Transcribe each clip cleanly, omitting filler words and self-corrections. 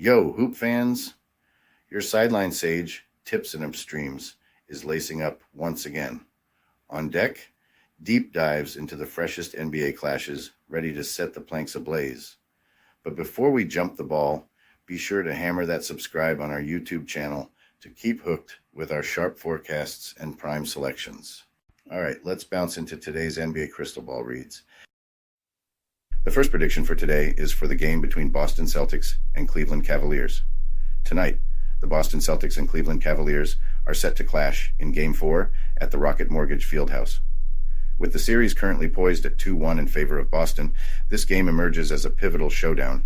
Yo, hoop fans! Your sideline sage, Tips and Upstreams, is lacing up once again. On deck, deep dives into the freshest NBA clashes, ready to set the planks ablaze. But before we jump the ball, be sure to hammer that subscribe on our YouTube channel to keep hooked with our sharp forecasts and prime selections. All right, let's bounce into today's NBA crystal ball reads. The first prediction for today is for the game between Boston Celtics and Cleveland Cavaliers. Tonight, the Boston Celtics and Cleveland Cavaliers are set to clash in Game 4 at the Rocket Mortgage Fieldhouse. With the series currently poised at 2-1 in favor of Boston, this game emerges as a pivotal showdown.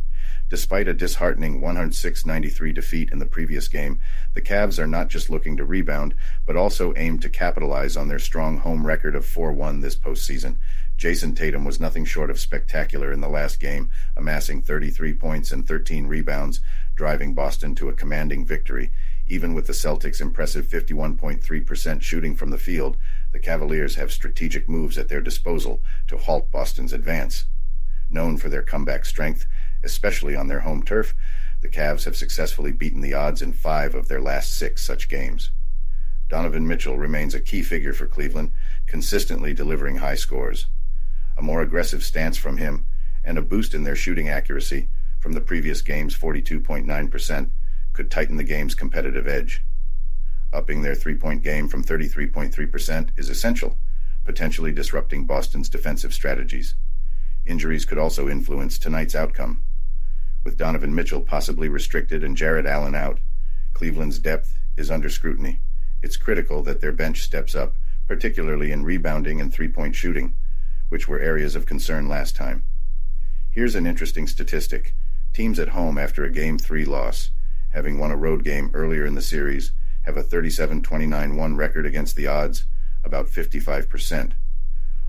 Despite a disheartening 106-93 defeat in the previous game, the Cavs are not just looking to rebound, but also aim to capitalize on their strong home record of 4-1 this postseason. Jason Tatum was nothing short of spectacular in the last game, amassing 33 points and 13 rebounds, driving Boston to a commanding victory. Even with the Celtics' impressive 51.3% shooting from the field, the Cavaliers have strategic moves at their disposal to halt Boston's advance. Known for their comeback strength, especially on their home turf, the Cavs have successfully beaten the odds in 5 of their last 6 such games. Donovan Mitchell remains a key figure for Cleveland, consistently delivering high scores. A more aggressive stance from him, and a boost in their shooting accuracy from the previous game's 42.9%, could tighten the game's competitive edge. Upping their three-point game from 33.3% is essential, potentially disrupting Boston's defensive strategies. Injuries could also influence tonight's outcome. With Donovan Mitchell possibly restricted and Jarrett Allen out, Cleveland's depth is under scrutiny. It's critical that their bench steps up, particularly in rebounding and three-point shooting, which were areas of concern last time. Here's an interesting statistic. Teams at home after a Game 3 loss, having won a road game earlier in the series, have a 37-29-1 record against the odds, about 55%.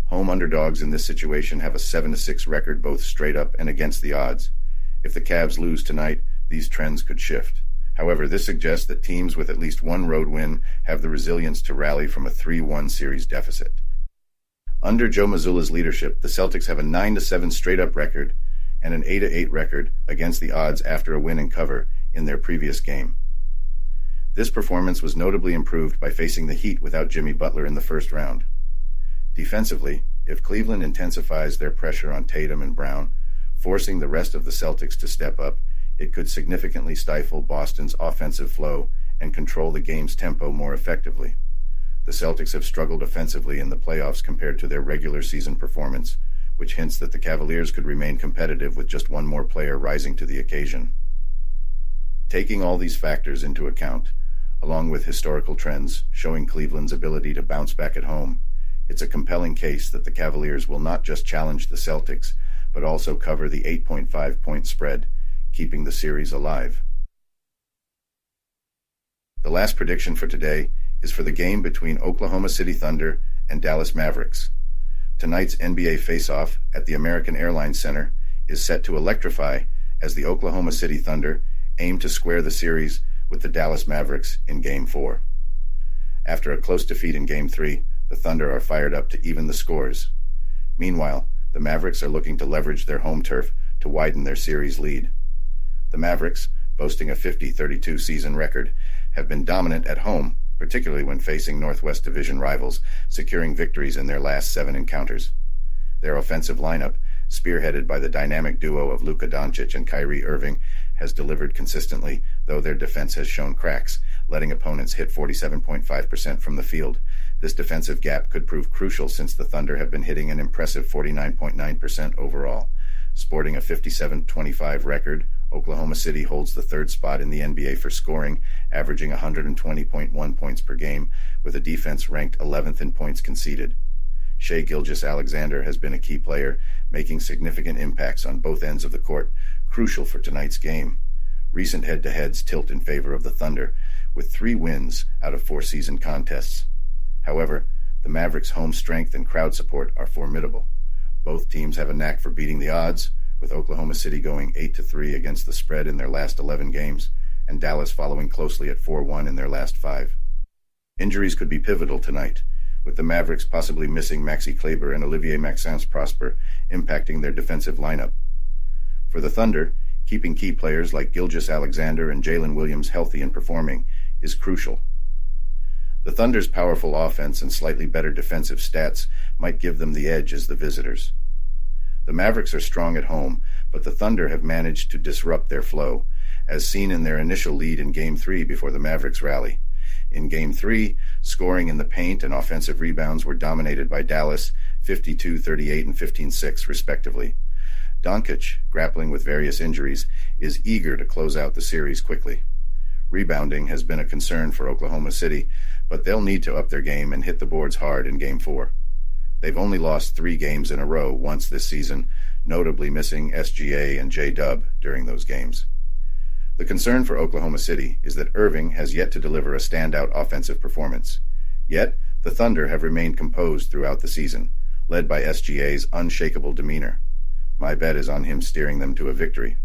Home underdogs in this situation have a 7-6 record both straight up and against the odds. If the Cavs lose tonight, these trends could shift. However, this suggests that teams with at least one road win have the resilience to rally from a 3-1 series deficit. Under Joe Mazzulla's leadership, the Celtics have a 9-7 straight-up record and an 8-8 record against the odds after a win and cover in their previous game. This performance was notably improved by facing the Heat without Jimmy Butler in the first round. Defensively, if Cleveland intensifies their pressure on Tatum and Brown, forcing the rest of the Celtics to step up, it could significantly stifle Boston's offensive flow and control the game's tempo more effectively. The Celtics have struggled offensively in the playoffs compared to their regular season performance, which hints that the Cavaliers could remain competitive with just one more player rising to the occasion. Taking all these factors into account, along with historical trends showing Cleveland's ability to bounce back at home, it's a compelling case that the Cavaliers will not just challenge the Celtics, but also cover the 8.5-point spread, keeping the series alive. The last prediction for today is for the game between Oklahoma City Thunder and Dallas Mavericks. Tonight's NBA face-off at the American Airlines Center is set to electrify as the Oklahoma City Thunder aim to square the series with the Dallas Mavericks in Game 4. After a close defeat in Game 3, the Thunder are fired up to even the scores. Meanwhile, the Mavericks are looking to leverage their home turf to widen their series lead. The Mavericks, boasting a 50-32 season record, have been dominant at home, particularly when facing Northwest Division rivals, securing victories in their last 7 encounters. Their offensive lineup, spearheaded by the dynamic duo of Luka Doncic and Kyrie Irving, has delivered consistently, though their defense has shown cracks, letting opponents hit 47.5% from the field. This defensive gap could prove crucial since the Thunder have been hitting an impressive 49.9% overall. Sporting a 57-25 record, Oklahoma City holds the 3rd spot in the NBA for scoring, averaging 120.1 points per game, with a defense ranked 11th in points conceded. Shai GilgeousAlexander has been a key player, making significant impacts on both ends of the court, crucial for tonight's game. Recent head-to-heads tilt in favor of the Thunder, with 3 wins out of 4 season contests. However, the Mavericks' home strength and crowd support are formidable. Both teams have a knack for beating the odds, with Oklahoma City going 8-3 against the spread in their last 11 games, and Dallas following closely at 4-1 in their last 5. Injuries could be pivotal tonight, with the Mavericks possibly missing Maxi Kleber and Olivier Maxence Prosper, impacting their defensive lineup. For the Thunder, Keeping key players like GilgeousAlexander and Jalen Williams healthy and performing is crucial. The Thunder's powerful offense and slightly better defensive stats might give them the edge as the visitors. The Mavericks are strong at home, but the Thunder have managed to disrupt their flow, as seen in their initial lead in Game 3 before the Mavericks rally. In Game 3, scoring in the paint and offensive rebounds were dominated by Dallas, 52-38 and 15-6, respectively. Doncic, grappling with various injuries, is eager to close out the series quickly. Rebounding has been a concern for Oklahoma City, but they'll need to up their game and hit the boards hard in Game 4. They've only lost 3 games in a row once this season, notably missing SGA and J-Dub during those games. The concern for Oklahoma City is that Irving has yet to deliver a standout offensive performance. Yet, the Thunder have remained composed throughout the season, led by SGA's unshakable demeanor. My bet is on him steering them to a victory.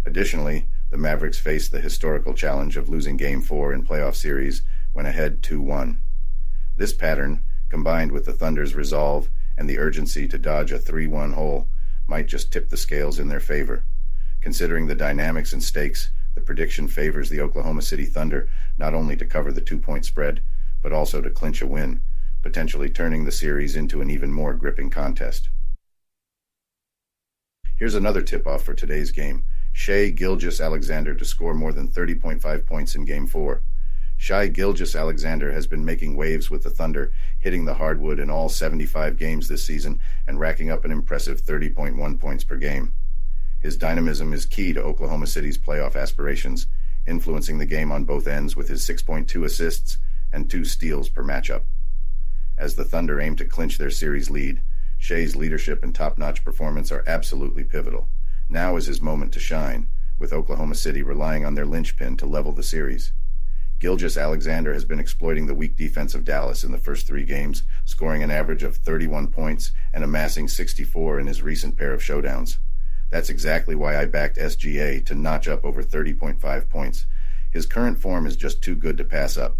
Additionally, the Mavericks face the historical challenge of losing Game 4 in playoff series when ahead 2-1. This pattern, combined with the Thunder's resolve and the urgency to dodge a 3-1 hole, might just tip the scales in their favor. Considering the dynamics and stakes, the prediction favors the Oklahoma City Thunder not only to cover the 2-point spread, but also to clinch a win, potentially turning the series into an even more gripping contest. Here's another tip-off for today's game. Shai GilgeousAlexander to score more than 30.5 points in Game 4. Shai GilgeousAlexander has been making waves with the Thunder, hitting the hardwood in all 75 games this season and racking up an impressive 30.1 points per game. His dynamism is key to Oklahoma City's playoff aspirations, influencing the game on both ends with his 6.2 assists and 2 steals per matchup. As the Thunder aim to clinch their series lead, Shai's leadership and top-notch performance are absolutely pivotal. Now is his moment to shine, with Oklahoma City relying on their linchpin to level the series. GilgeousAlexander has been exploiting the weak defense of Dallas in the first 3 games, scoring an average of 31 points and amassing 64 in his recent pair of showdowns. That's exactly why I backed SGA to notch up over 30.5 points. His current form is just too good to pass up.